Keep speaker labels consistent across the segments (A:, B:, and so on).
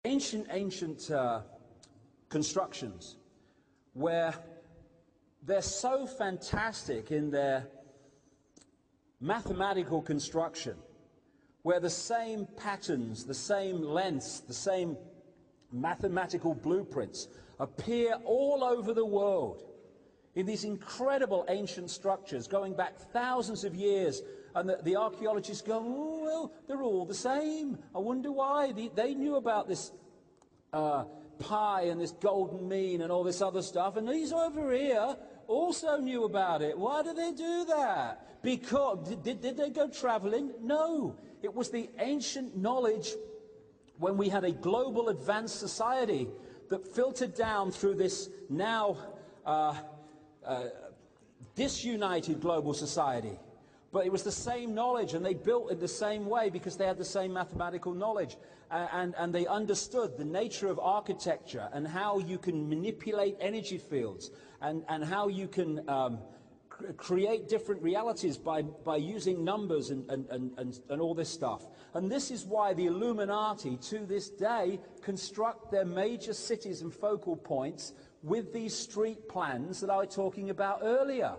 A: ancient constructions where they're so fantastic in their mathematical construction, where the same patterns, the same lengths, the same mathematical blueprints appear all over the world in these incredible ancient structures going back thousands of years, and the archaeologists go, oh, well, they're all the same. I wonder why. They knew about this pi and this golden mean and all this other stuff, and these over here also knew about it. Why do they do that? Because, did they go traveling? No. It was the ancient knowledge when we had a global advanced society that filtered down through this now disunited global society. But it was the same knowledge, and they built in the same way because they had the same mathematical knowledge. And they understood the nature of architecture and how you can manipulate energy fields and how you can create different realities by using numbers and all this stuff. And this is why the Illuminati, to this day, construct their major cities and focal points with these street plans that I was talking about earlier.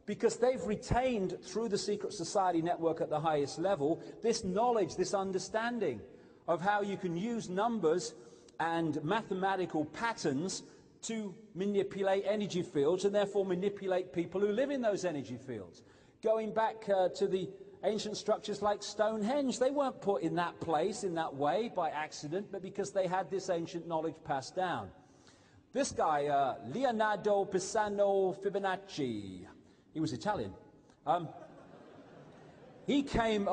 A: Because they've retained, through the secret society network at the highest level, this knowledge, this understanding of how you can use numbers and mathematical patterns to manipulate energy fields and therefore manipulate people who live in those energy fields. Going back to the ancient structures like Stonehenge, they weren't put in that place in that way by accident, but because they had this ancient knowledge passed down. This guy, Leonardo Pisano Fibonacci, he was Italian. He came,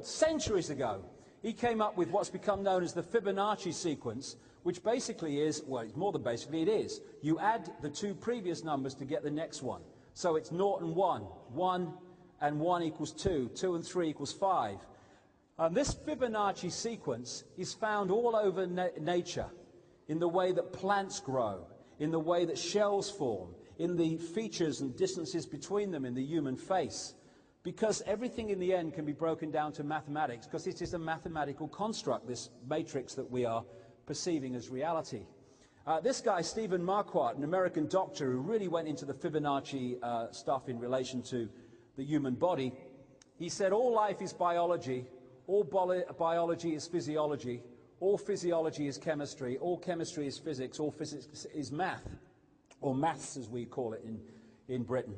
A: centuries ago, he came up with what's become known as the Fibonacci sequence, which basically is, well, it's more than basically, it is. You add the two previous numbers to get the next one. So it's 0 and 1. 1 and 1 equals 2. 2 and 3 equals 5. This Fibonacci sequence is found all over nature, in the way that plants grow, in the way that shells form, in the features and distances between them in the human face. Because everything in the end can be broken down to mathematics, because it is a mathematical construct, this matrix that we are perceiving as reality. This guy, Stephen Marquardt, an American doctor who really went into the Fibonacci stuff in relation to the human body, he said all life is biology, all biology is physiology, all physiology is chemistry, all chemistry is physics, all physics is math, or maths as we call it in Britain.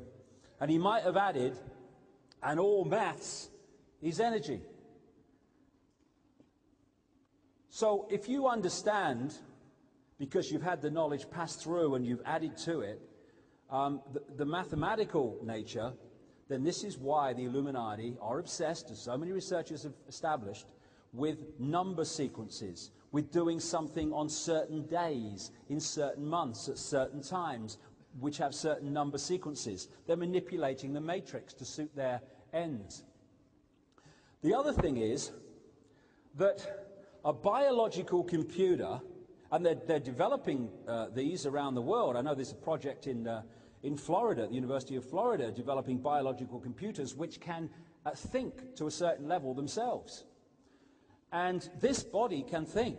A: And he might have added, and all maths is energy. So if you understand, because you've had the knowledge passed through and you've added to it, the mathematical nature, then this is why the Illuminati are obsessed, as so many researchers have established, with number sequences, with doing something on certain days, in certain months, at certain times, which have certain number sequences. They're manipulating the matrix to suit their ends. The other thing is that a biological computer, and they're developing these around the world. I know there's a project in Florida, at the University of Florida, developing biological computers which can think to a certain level themselves. And this body can think.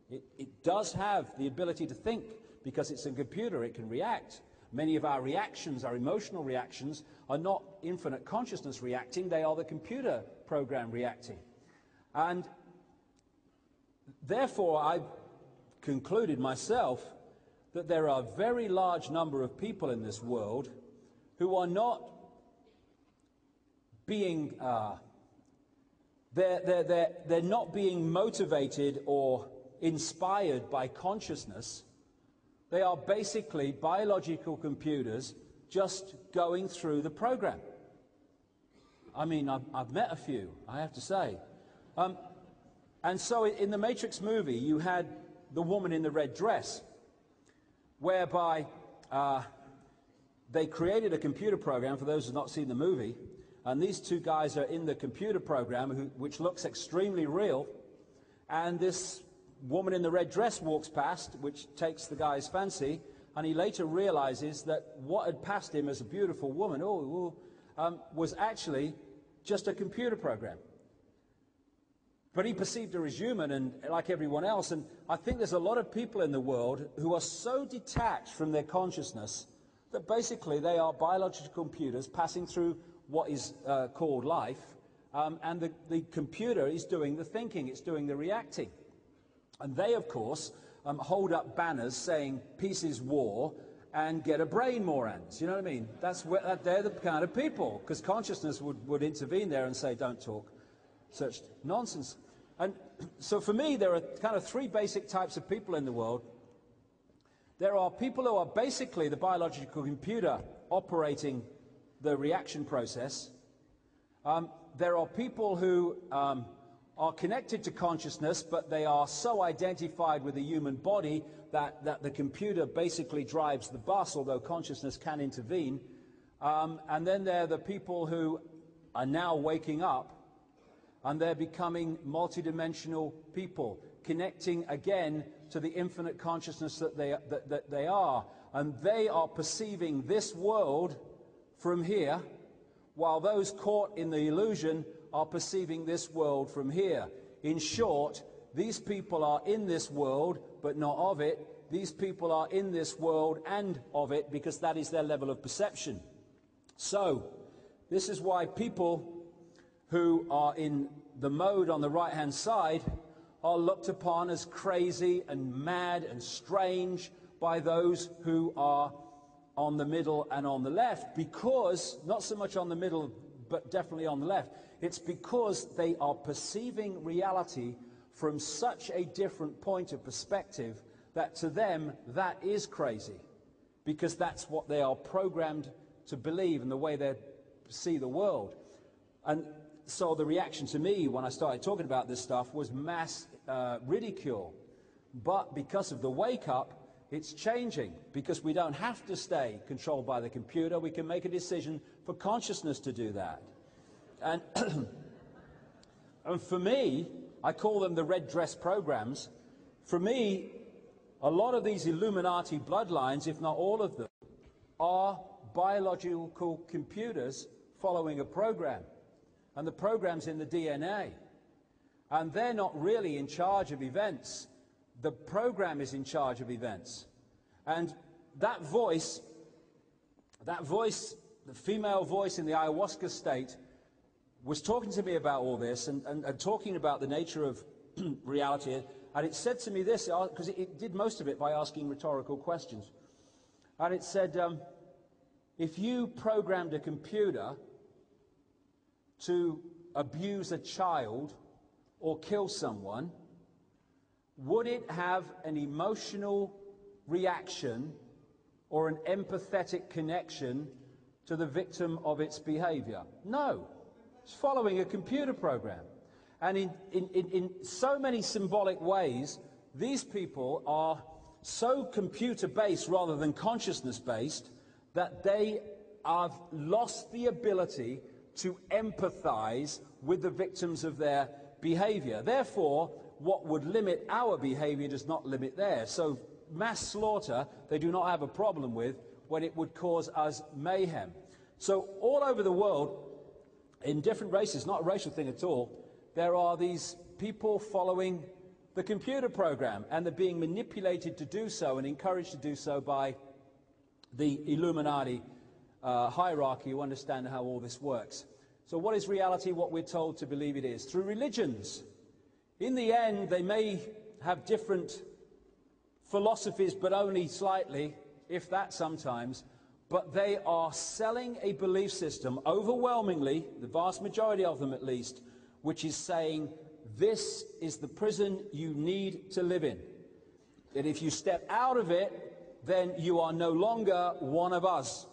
A: It does have the ability to think because it's a computer, it can react. Many of our reactions, our emotional reactions, are not infinite consciousness reacting, they are the computer program reacting. And therefore, I've concluded myself that there are a very large number of people in this world who are not being they're not being motivated or inspired by consciousness. They are basically biological computers just going through the program. I mean, I've met a few, I have to say. And so in the Matrix movie, you had the woman in the red dress, whereby they created a computer program, for those who have not seen the movie, and these two guys are in the computer program, which looks extremely real, and this woman in the red dress walks past, which takes the guy's fancy, and he later realizes that what had passed him as a beautiful woman was actually just a computer program. But he perceived her as human and like everyone else. And I think there's a lot of people in the world who are so detached from their consciousness that basically they are biological computers passing through what is called life. And the computer is doing the thinking, it's doing the reacting. And they, of course, hold up banners saying peace is war and get a brain, morons. You know what I mean? They're the kind of people, because consciousness would intervene there and say, don't talk such nonsense. And so for me, there are kind of three basic types of people in the world. There are people who are basically the biological computer operating the reaction process. There are people who are connected to consciousness, but they are so identified with the human body that the computer basically drives the bus, although consciousness can intervene. And then there are the people who are now waking up, and they're becoming multidimensional people, connecting again to the infinite consciousness that they are. And they are perceiving this world from here, while those caught in the illusion are perceiving this world from here. In short, these people are in this world, but not of it. These people are in this world and of it, because that is their level of perception. So, this is why people who are in the mode on the right-hand side are looked upon as crazy and mad and strange by those who are on the middle and on the left, because, not so much on the middle, but definitely on the left, it's because they are perceiving reality from such a different point of perspective that to them that is crazy, because that's what they are programmed to believe and the way they see the world. And so the reaction to me when I started talking about this stuff was mass ridicule. But because of the wake-up, it's changing, because we don't have to stay controlled by the computer. We can make a decision for consciousness to do that. And, and for me, I call them the red dress programs. For me, a lot of these Illuminati bloodlines, if not all of them, are biological computers following a program. And the program's in the DNA. And they're not really in charge of events. The program is in charge of events. And that voice, the female voice in the ayahuasca state, was talking to me about all this and talking about the nature of reality. And it said to me this, because it did most of it by asking rhetorical questions. And it said, if you programmed a computer to abuse a child or kill someone, would it have an emotional reaction or an empathetic connection to the victim of its behavior? No. It's following a computer program. And in so many symbolic ways, these people are so computer-based rather than consciousness-based that they have lost the ability to empathize with the victims of their behavior. Therefore, what would limit our behavior does not limit theirs. So mass slaughter, they do not have a problem with when it would cause us mayhem. So all over the world, in different races, not a racial thing at all, there are these people following the computer program, and they're being manipulated to do so and encouraged to do so by the Illuminati hierarchy who understand how all this works. So what is reality? What we're told to believe it is. Through religions. In the end, they may have different philosophies, but only slightly, if that sometimes, but they are selling a belief system, overwhelmingly, the vast majority of them at least, which is saying, this is the prison you need to live in. That if you step out of it, then you are no longer one of us.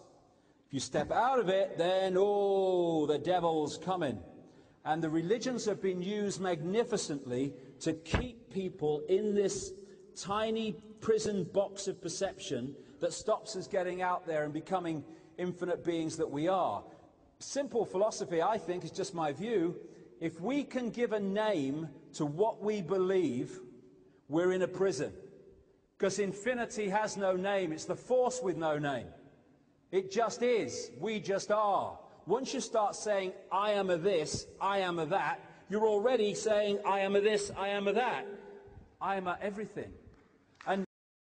A: If you step out of it, then, oh, the devil's coming. And the religions have been used magnificently to keep people in this tiny prison box of perception that stops us getting out there and becoming infinite beings that we are. Simple philosophy, I think, is just my view. If we can give a name to what we believe, we're in a prison. Because infinity has no name. It's the force with no name. It just is. We just are. Once you start saying, I am a this, I am a that, you're already saying, I am a this, I am a that. I am a everything.